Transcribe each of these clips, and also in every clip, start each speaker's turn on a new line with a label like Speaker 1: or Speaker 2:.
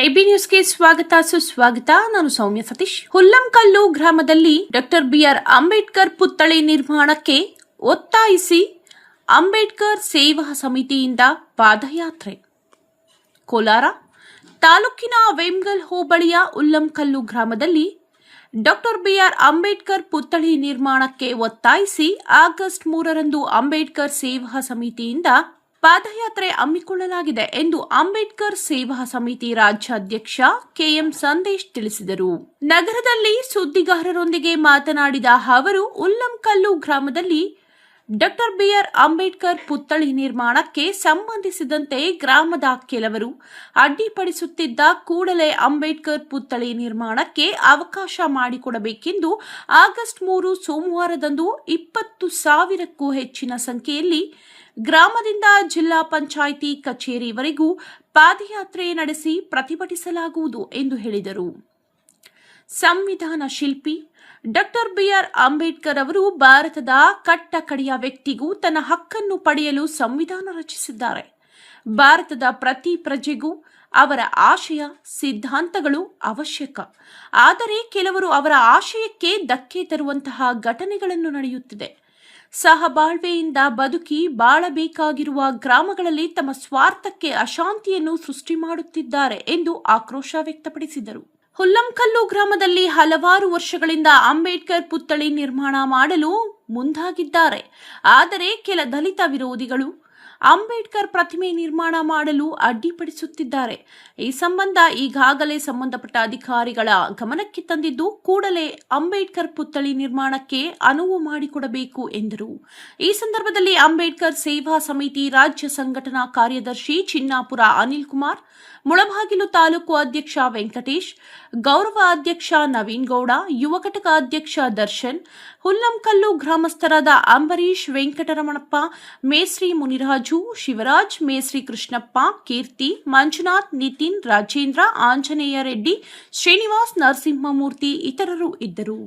Speaker 1: AB ನ್ಯೂಸ್ಗೆ ಸ್ವಾಗತ ಸುಸ್ವಾಗತ. ನಾನು ಸೌಮ್ಯ ಸತೀಶ್. ಹುಲ್ಲಂಕಲ್ಲು ಗ್ರಾಮದಲ್ಲಿ ಡಾಕ್ಟರ್ ಬಿಆರ್ ಅಂಬೇಡ್ಕರ್ ಪುತ್ಥಳಿ ನಿರ್ಮಾಣಕ್ಕೆ ಒತ್ತಾಯಿಸಿ ಅಂಬೇಡ್ಕರ್ ಸೇವಾ ಸಮಿತಿಯಿಂದ ಪಾದಯಾತ್ರೆ. ಕೋಲಾರ ತಾಲೂಕಿನ ವೇಮಗಲ್ ಹೋಬಳಿಯ ಹುಲ್ಲಂಕಲ್ಲು ಗ್ರಾಮದಲ್ಲಿ ಡಾಕ್ಟರ್ ಬಿಆರ್ ಅಂಬೇಡ್ಕರ್ ಪುತ್ಥಳಿ ನಿರ್ಮಾಣಕ್ಕೆ ಒತ್ತಾಯಿಸಿ ಆಗಸ್ಟ್ 3ರಂದು ಅಂಬೇಡ್ಕರ್ ಸೇವಾ ಸಮಿತಿಯಿಂದ ಪಾದಯಾತ್ರೆ ಹಮ್ಮಿಕೊಳ್ಳಲಾಗಿದೆ ಎಂದು ಅಂಬೇಡ್ಕರ್ ಸೇವಾ ಸಮಿತಿ ರಾಜ್ಯಾಧ್ಯಕ್ಷ ಕೆಎಂ ಸಂದೇಶ್ ತಿಳಿಸಿದರು. ನಗರದಲ್ಲಿ ಸುದ್ದಿಗಾರರೊಂದಿಗೆ ಮಾತನಾಡಿದ ಅವರು, ಹುಲ್ಲಂಕಲ್ಲು ಗ್ರಾಮದಲ್ಲಿ ಡಾಕ್ಟರ್ ಬಿಆರ್ ಅಂಬೇಡ್ಕರ್ ಪುತ್ಥಳಿ ನಿರ್ಮಾಣಕ್ಕೆ ಸಂಬಂಧಿಸಿದಂತೆ ಗ್ರಾಮದ ಕೆಲವರು ಅಡ್ಡಿಪಡಿಸುತ್ತಿದ್ದ ಕೂಡಲೇ ಅಂಬೇಡ್ಕರ್ ಪುತ್ಥಳಿ ನಿರ್ಮಾಣಕ್ಕೆ ಅವಕಾಶ ಮಾಡಿಕೊಡಬೇಕೆಂದು ಆಗಸ್ಟ್ 3 ಸೋಮವಾರದಂದು 20,000ಕ್ಕೂ ಹೆಚ್ಚಿನ ಸಂಖ್ಯೆಯಲ್ಲಿ ಗ್ರಾಮದಿಂದ ಜಿಲ್ಲಾ ಪಂಚಾಯಿತಿ ಕಚೇರಿವರೆಗೂ ಪಾದಯಾತ್ರೆ ನಡೆಸಿ ಪ್ರತಿಭಟಿಸಲಾಗುವುದು ಎಂದು ಹೇಳಿದರು. ಸಂವಿಧಾನ ಶಿಲ್ಪಿ ಡಾಕ್ಟರ್ ಬಿಆರ್ ಅಂಬೇಡ್ಕರ್ ಅವರು ಭಾರತದ ಕಟ್ಟಕಡೆಯ ವ್ಯಕ್ತಿಗೂ ತನ್ನ ಹಕ್ಕನ್ನು ಪಡೆಯಲು ಸಂವಿಧಾನ ರಚಿಸಿದ್ದಾರೆ. ಭಾರತದ ಪ್ರತಿ ಪ್ರಜೆಗೂ ಅವರ ಆಶಯ ಸಿದ್ಧಾಂತಗಳು ಅವಶ್ಯಕ. ಆದರೆ ಕೆಲವರು ಅವರ ಆಶಯಕ್ಕೆ ಧಕ್ಕೆ ತರುವಂತಹ ಘಟನೆಗಳನ್ನು ನಡೆಯುತ್ತಿದೆ. ಸಹಬಾಳ್ವೆಯಿಂದ ಬದುಕಿ ಬಾಳಬೇಕಾಗಿರುವ ಗ್ರಾಮಗಳಲ್ಲಿ ತಮ್ಮ ಸ್ವಾರ್ಥಕ್ಕೆ ಅಶಾಂತಿಯನ್ನು ಸೃಷ್ಟಿ ಮಾಡುತ್ತಿದ್ದಾರೆ ಎಂದು ಆಕ್ರೋಶ ವ್ಯಕ್ತಪಡಿಸಿದರು. ಹುಲ್ಲಂಕಲ್ಲು ಗ್ರಾಮದಲ್ಲಿ ಹಲವಾರು ವರ್ಷಗಳಿಂದ ಅಂಬೇಡ್ಕರ್ ಪುತ್ಥಳಿ ನಿರ್ಮಾಣ ಮಾಡಲು ಮುಂದಾಗಿದ್ದಾರೆ. ಆದರೆ ಕೆಲ ದಲಿತ ವಿರೋಧಿಗಳು ಅಂಬೇಡ್ಕರ್ ಪ್ರತಿಮೆ ನಿರ್ಮಾಣ ಮಾಡಲು ಅಡ್ಡಿಪಡಿಸುತ್ತಿದ್ದಾರೆ. ಈ ಸಂಬಂಧ ಈಗಾಗಲೇ ಸಂಬಂಧಪಟ್ಟ ಅಧಿಕಾರಿಗಳ ಗಮನಕ್ಕೆ ತಂದಿದ್ದು ಕೂಡಲೇ ಅಂಬೇಡ್ಕರ್ ಪುತ್ಥಳಿ ನಿರ್ಮಾಣಕ್ಕೆ ಅನುವು ಮಾಡಿಕೊಡಬೇಕು ಎಂದರು. ಈ ಸಂದರ್ಭದಲ್ಲಿ ಅಂಬೇಡ್ಕರ್ ಸೇವಾ ಸಮಿತಿ ರಾಜ್ಯ ಸಂಘಟನಾ ಕಾರ್ಯದರ್ಶಿ ಚಿನ್ನಾಪುರ ಅನಿಲ್ ಕುಮಾರ್, ಮುಳಬಾಗಿಲು ತಾಲೂಕು ಅಧ್ಯಕ್ಷ ವೆಂಕಟೇಶ್, ಗೌರವ ಅಧ್ಯಕ್ಷ ನವೀನ್ ಗೌಡ, ಯುವ ಘಟಕ ಅಧ್ಯಕ್ಷ ದರ್ಶನ್, ಹುಲ್ಲಂಕಲ್ಲು ಗ್ರಾಮಸ್ಥರಾದ ಅಂಬರೀಶ್, ವೆಂಕಟರಮಣಪ್ಪ, ಮೇಸ್ರಿ ಮುನಿರಾಜು, ಶಿವರಾಜ್, ಮೇಸ್ರಿ ಕೃಷ್ಣಪ್ಪ, ಕೀರ್ತಿ, ಮಂಜುನಾಥ್, ನಿತಿನ್, ರಾಜೇಂದ್ರ, ಆಂಜನೇಯ ರೆಡ್ಡಿ, ಶ್ರೀನಿವಾಸ್, ನರಸಿಂಹಮೂರ್ತಿ ಇತರರು ಇದ್ದರು.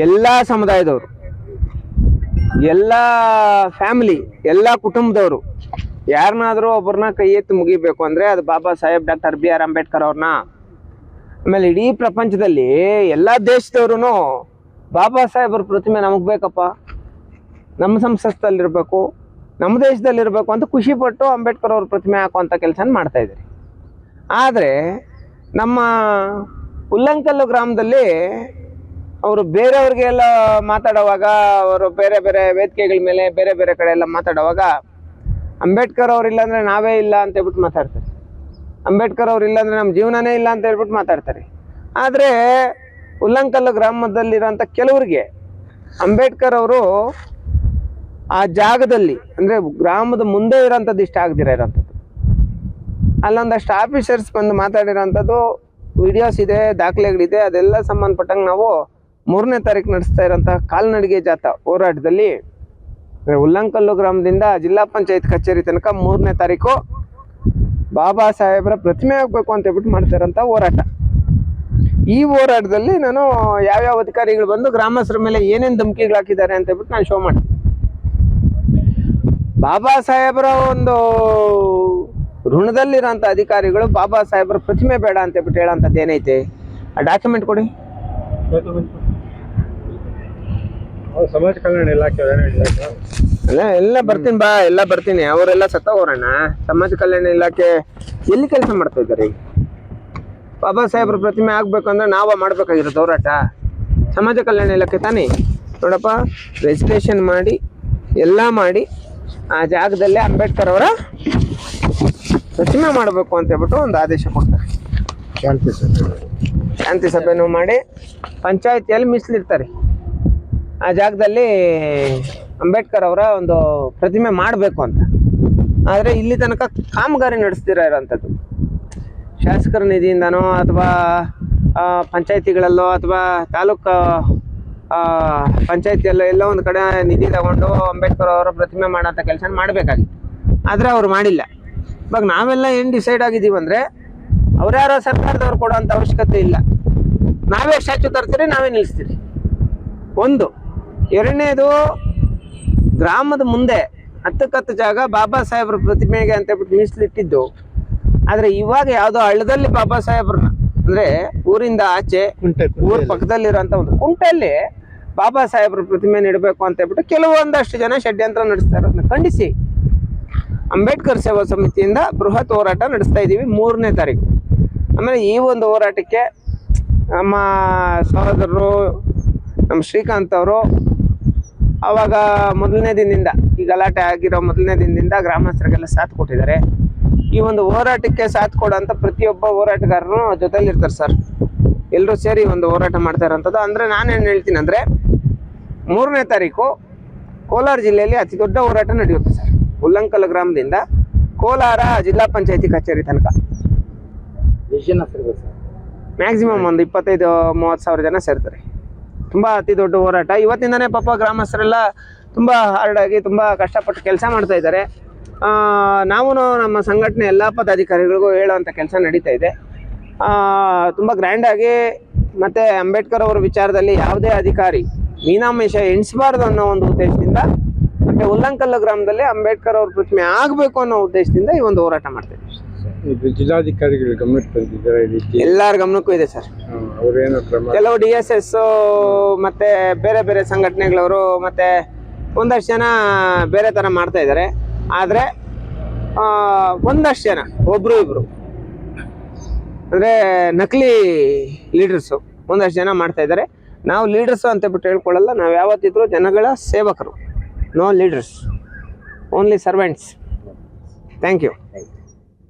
Speaker 2: ಎಲ್ಲ ಸಮುದಾಯದವರು, ಎಲ್ಲ ಫ್ಯಾಮಿಲಿ, ಎಲ್ಲ ಕುಟುಂಬದವರು ಯಾರನ್ನಾದ್ರೂ ಒಬ್ಬರನ್ನ ಕೈ ಎತ್ತಿ ಮುಗಿಬೇಕು ಅಂದ್ರೆ ಅದು Baba Saheb doctor B R Ambedkar ಅವ್ರನ್ನ. ಆಮೇಲೆ ಇಡೀ ಪ್ರಪಂಚದಲ್ಲಿ ಎಲ್ಲ ದೇಶದವ್ರು ಬಾಬಾ ಸಾಹೇಬ್ರ ಪ್ರತಿಮೆ ನಮಗ್ ಬೇಕಪ್ಪ, ನಮ್ಮ ಸಂಸ್ಥೆಯಲ್ಲಿರ್ಬೇಕು, ನಮ್ಮ ದೇಶದಲ್ಲಿರ್ಬೇಕು ಅಂತ ಖುಷಿ ಪಟ್ಟು ಅಂಬೇಡ್ಕರ್ ಅವ್ರ ಪ್ರತಿಮೆ ಹಾಕುವಂಥ ಕೆಲಸ ಮಾಡ್ತಾ ಇದ್ದಾರೆ. ಆದರೆ ನಮ್ಮ ಹುಲ್ಲಂಕಲ್ಲು ಗ್ರಾಮದಲ್ಲಿ ಅವರು ಬೇರೆಯವ್ರಿಗೆಲ್ಲ ಮಾತಾಡುವಾಗ, ಅವರು ಬೇರೆ ಬೇರೆ ವೇದಿಕೆಗಳ ಮೇಲೆ ಬೇರೆ ಬೇರೆ ಕಡೆ ಎಲ್ಲ ಮಾತಾಡುವಾಗ ಅಂಬೇಡ್ಕರ್ ಅವ್ರು ಇಲ್ಲಾಂದ್ರೆ ನಾವೇ ಇಲ್ಲ ಅಂತ ಹೇಳ್ಬಿಟ್ಟು ಮಾತಾಡ್ತಾರೆ. ಅಂಬೇಡ್ಕರ್ ಅವ್ರು ಇಲ್ಲಾಂದ್ರೆ ನಮ್ಮ ಜೀವನನೇ ಇಲ್ಲ ಅಂತ ಹೇಳ್ಬಿಟ್ಟು ಮಾತಾಡ್ತಾರೆ. ಆದರೆ ಹುಲ್ಲಂಕಲ್ಲು ಗ್ರಾಮದಲ್ಲಿರೋಂಥ ಕೆಲವರಿಗೆ ಅಂಬೇಡ್ಕರ್ ಅವರು ಆ ಜಾಗದಲ್ಲಿ ಅಂದರೆ ಗ್ರಾಮದ ಮುಂದೆ ಇರೋಂಥದ್ದು ಇಷ್ಟ ಆಗದಿರ ಇರೋಂಥದ್ದು, ಅಲ್ಲೊಂದಷ್ಟು ಆಫೀಸರ್ಸ್ ಬಂದು ಮಾತಾಡಿರೋಂಥದ್ದು ವಿಡಿಯೋಸ್ ಇದೆ, ದಾಖಲೆಗಳಿದೆ. ಅದೆಲ್ಲ ಸಂಬಂಧಪಟ್ಟಂಗೆ ನಾವು 3ನೇ ತಾರೀಕು ನಡೆಸ್ತಾ ಇರೋಂಥ ಕಾಲ್ನಡಿಗೆ ಜಾಥಾ ಹೋರಾಟದಲ್ಲಿ ಹುಲ್ಲಂಕಲ್ಲು ಗ್ರಾಮದಿಂದ ಜಿಲ್ಲಾ ಪಂಚಾಯತ್ ಕಚೇರಿ ತನಕ 3ನೇ ತಾರೀಕು ಬಾಬಾ ಸಾಹೇಬ್ರ ಪ್ರತಿಮೆ ಆಗಬೇಕು ಅಂತ ಹೇಳ್ಬಿಟ್ಟು ಮಾಡ್ತಾ ಇರೋಂಥ ಹೋರಾಟ. ಈ ಹೋರಾಟದಲ್ಲಿ ನಾನು ಯಾವ್ಯಾವ ಅಧಿಕಾರಿಗಳು ಬಂದು ಗ್ರಾಮಸ್ಥರ ಮೇಲೆ ಏನೇನು ಧಮಕಿಗಳು ಹಾಕಿದ್ದಾರೆ ಅಂತ ಹೇಳ್ಬಿಟ್ಟು ನಾನು ಶೋ ಮಾಡ್ತೀನಿ. ಬಾಬಾ ಸಾಹೇಬ್ರ ಒಂದು ಋಣದಲ್ಲಿರೋಂಥ ಅಧಿಕಾರಿಗಳು ಬಾಬಾ ಸಾಹೇಬ್ರ ಪ್ರತಿಮೆ ಬೇಡ ಅಂತ ಹೇಳ್ಬಿಟ್ಟು ಹೇಳೋಂಥದ್ದು ಏನೈತೆ, ಆ ಡಾಕ್ಯುಮೆಂಟ್ ಕೊಡಿ.
Speaker 3: ಸಮಾಜ ಕಲ್ಯಾಣ ಇಲಾಖೆ
Speaker 2: ಎಲ್ಲ ಬರ್ತೀನಿ ಬಾ, ಎಲ್ಲ ಬರ್ತೀನಿ. ಅವರೆಲ್ಲ ಸತ್ತೋಗೋರಣ್ಣ. ಸಮಾಜ ಕಲ್ಯಾಣ ಇಲಾಖೆ ಎಲ್ಲಿ ಕೆಲಸ ಮಾಡ್ತಾ ಇದ್ದಾರೆ? ಬಾಬಾ ಸಾಹೇಬ್ರ ಪ್ರತಿಮೆ ಆಗ್ಬೇಕು ಅಂದ್ರೆ ನಾವ ಮಾಡ್ಬೇಕಾಗಿರೋದು ಹೋರಾಟ. ಸಮಾಜ ಕಲ್ಯಾಣ ಇಲಾಖೆ ತಾನೇ. ನೋಡಪ್ಪ, ರಿಜಿಸ್ಟ್ರೇಷನ್ ಮಾಡಿ ಎಲ್ಲ ಮಾಡಿ ಆ ಜಾಗದಲ್ಲೇ ಅಂಬೇಡ್ಕರ್ ಅವರ ಪ್ರತಿಮೆ ಮಾಡಬೇಕು ಅಂತ ಹೇಳ್ಬಿಟ್ಟು ಒಂದು ಆದೇಶ ಕೊಡ್ತಾರೆ. ಶಾಂತಿ ಸಭೆನೂ ಮಾಡಿ ಪಂಚಾಯತಿಯಲ್ಲಿ ಮೀಸಲಿರ್ತಾರೆ. ಆ ಜಾಗದಲ್ಲಿ ಅಂಬೇಡ್ಕರ್ ಅವರ ಒಂದು ಪ್ರತಿಮೆ ಮಾಡಬೇಕು ಅಂತ. ಆದರೆ ಇಲ್ಲಿ ತನಕ ಕಾಮಗಾರಿ ನಡೆಸ್ತಿರ ಇರೋಂಥದ್ದು ಶಾಸಕರ ನಿಧಿಯಿಂದನೋ ಅಥವಾ ಪಂಚಾಯತಿಗಳಲ್ಲೋ ಅಥವಾ ತಾಲೂಕು ಪಂಚಾಯತಿಯಲ್ಲೋ ಎಲ್ಲೋ ಒಂದು ಕಡೆ ನಿಧಿ ತಗೊಂಡು ಅಂಬೇಡ್ಕರ್ ಅವರ ಪ್ರತಿಮೆ ಮಾಡೋಂಥ ಕೆಲಸ ಮಾಡಬೇಕಾಗಿತ್ತು. ಆದರೆ ಅವ್ರು ಮಾಡಿಲ್ಲ. ಇವಾಗ ನಾವೆಲ್ಲ ಏನು ಡಿಸೈಡ್ ಆಗಿದ್ದೀವಿ ಅಂದರೆ ಅವ್ರ್ಯಾರೋ ಸರ್ಕಾರದವ್ರು ಕೊಡೋಂಥ ಅವಶ್ಯಕತೆ ಇಲ್ಲ. ನಾವೇ ಸ್ಟ್ಯಾಚ್ಯೂ ತರ್ತೀರಿ, ನಾವೇ ನಿಲ್ಲಿಸ್ತೀರಿ. ಒಂದು. ಎರಡನೇದು, ಗ್ರಾಮದ ಮುಂದೆ 10 ಜಾಗ ಬಾಬಾ ಸಾಹೇಬ್ರ ಪ್ರತಿಮೆಗೆ ಅಂತ ಹೇಳ್ಬಿಟ್ಟು ಮೀಸಲಿಟ್ಟಿದ್ದು ಆದ್ರೆ ಇವಾಗ ಯಾವ್ದೋ ಹಳ್ಳದಲ್ಲಿ ಬಾಬಾ ಸಾಹೇಬ್ರನ್ನ ಅಂದ್ರೆ ಊರಿಂದ ಆಚೆ ಊರ್ ಪಕ್ಕದಲ್ಲಿರುವಂತ ಒಂದು ಕುಂಟೆಯಲ್ಲಿ ಬಾಬಾ ಸಾಹೇಬ್ರ ಪ್ರತಿಮೆ ಇಡಬೇಕು ಅಂತ ಹೇಳ್ಬಿಟ್ಟು ಕೆಲವೊಂದಷ್ಟು ಜನ ಷಡ್ಯಂತ್ರ ನಡೆಸ್ತಾ ಇರೋದನ್ನ ಖಂಡಿಸಿ ಅಂಬೇಡ್ಕರ್ ಸೇವಾ ಸಮಿತಿಯಿಂದ ಬೃಹತ್ ಹೋರಾಟ ನಡೆಸ್ತಾ ಇದ್ದೀವಿ 3ನೇ ತಾರೀಕು. ಆಮೇಲೆ ಈ ಒಂದು ಹೋರಾಟಕ್ಕೆ ನಮ್ಮ ಸಹೋದರರು ನಮ್ಮ ಶ್ರೀಕಾಂತ್ ಅವರು ಅವಾಗ ಮೊದಲನೇ ದಿನದಿಂದ ಈ ಗಲಾಟೆ ಆಗಿರೋ ಮೊದಲನೇ ದಿನದಿಂದ ಗ್ರಾಮಸ್ಥರಿಗೆಲ್ಲ ಸಾಥ್ ಕೊಟ್ಟಿದ್ದಾರೆ. ಈ ಒಂದು ಹೋರಾಟಕ್ಕೆ ಸಾಥ್ ಕೊಡೋಂಥ ಪ್ರತಿಯೊಬ್ಬ ಹೋರಾಟಗಾರರು ಜೊತೆಲಿರ್ತಾರೆ ಸರ್. ಎಲ್ಲರೂ ಸೇರಿ ಒಂದು ಹೋರಾಟ ಮಾಡ್ತಾ ಇರೋಂಥದ್ದು. ಅಂದರೆ ನಾನೇನು ಹೇಳ್ತೀನಿ ಅಂದರೆ 3ನೇ ತಾರೀಕು ಕೋಲಾರ ಜಿಲ್ಲೆಯಲ್ಲಿ ಅತಿ ದೊಡ್ಡ ಹೋರಾಟ ನಡೆಯುತ್ತೆ ಸರ್. ಹುಲ್ಲಂಕಲ್ ಗ್ರಾಮದಿಂದ ಕೋಲಾರ ಜಿಲ್ಲಾ ಪಂಚಾಯತಿ ಕಚೇರಿ ತನಕ ಮ್ಯಾಕ್ಸಿಮಮ್ ಒಂದು 25-30 ಸಾವಿರ ಜನ ಸೇರ್ತಾರೆ. ತುಂಬ ಅತಿ ದೊಡ್ಡ ಹೋರಾಟ. ಇವತ್ತಿಂದನೇ ಪಾಪ ಗ್ರಾಮಸ್ಥರೆಲ್ಲ ತುಂಬ ಹಾರ್ಡಾಗಿ ತುಂಬ ಕಷ್ಟಪಟ್ಟು ಕೆಲಸ ಮಾಡ್ತಾ ಇದ್ದಾರೆ. ನಾವು ನಮ್ಮ ಸಂಘಟನೆ ಎಲ್ಲ ಪದಾಧಿಕಾರಿಗಳಿಗೂ ಹೇಳುವಂಥ ಕೆಲಸ ನಡೀತಾ ಇದೆ. ತುಂಬ ಗ್ರ್ಯಾಂಡಾಗಿ ಮತ್ತು ಅಂಬೇಡ್ಕರ್ ಅವರ ವಿಚಾರದಲ್ಲಿ ಯಾವುದೇ ಅಧಿಕಾರಿ ಮೀನಾಮೇಷ ಎಣಿಸಬಾರ್ದು ಅನ್ನೋ ಒಂದು ಉದ್ದೇಶದಿಂದ ಮತ್ತು ಹುಲ್ಲಂಕಲ್ಲು ಗ್ರಾಮದಲ್ಲಿ ಅಂಬೇಡ್ಕರ್ ಅವ್ರ ಪ್ರತಿಮೆ ಆಗಬೇಕು ಅನ್ನೋ ಉದ್ದೇಶದಿಂದ ಈ ಒಂದು ಹೋರಾಟ ಮಾಡ್ತಾ ಇದ್ದೀವಿ.
Speaker 3: ಇದು ಜಿಲ್ಲಾಧಿಕಾರಿಗಳ ಗಮನಕ್ಕೆ ತಂದಿದ್ದಾರೆ ಈ ರೀತಿ?
Speaker 2: ಎಲ್ಲರ ಗಮನಕ್ಕೂ ಇದೆ ಸರ್.
Speaker 3: ಅವ್ರೇನು ಕ್ರಮ?
Speaker 2: ಕೆಲವು DSS ಮತ್ತೆ ಬೇರೆ ಬೇರೆ ಸಂಘಟನೆಗಳವರು ಮತ್ತೆ ಒಂದಷ್ಟು ಜನ ಬೇರೆ ಥರ ಮಾಡ್ತಾ ಇದ್ದಾರೆ. ಆದರೆ ಒಂದಷ್ಟು ಜನ ಒಬ್ರು ಇಬ್ರು ಅಂದರೆ ನಕಲಿ ಲೀಡರ್ಸು ಒಂದಷ್ಟು ಜನ ಮಾಡ್ತಾ ಇದ್ದಾರೆ. ನಾವು ಲೀಡರ್ಸು ಅಂತ ಬಿಟ್ಟು ಹೇಳ್ಕೊಳ್ಳಲ್ಲ. ನಾವು ಯಾವತ್ತಿದ್ರು ಜನಗಳ ಸೇವಕರು. No leaders, only servants. Thank you.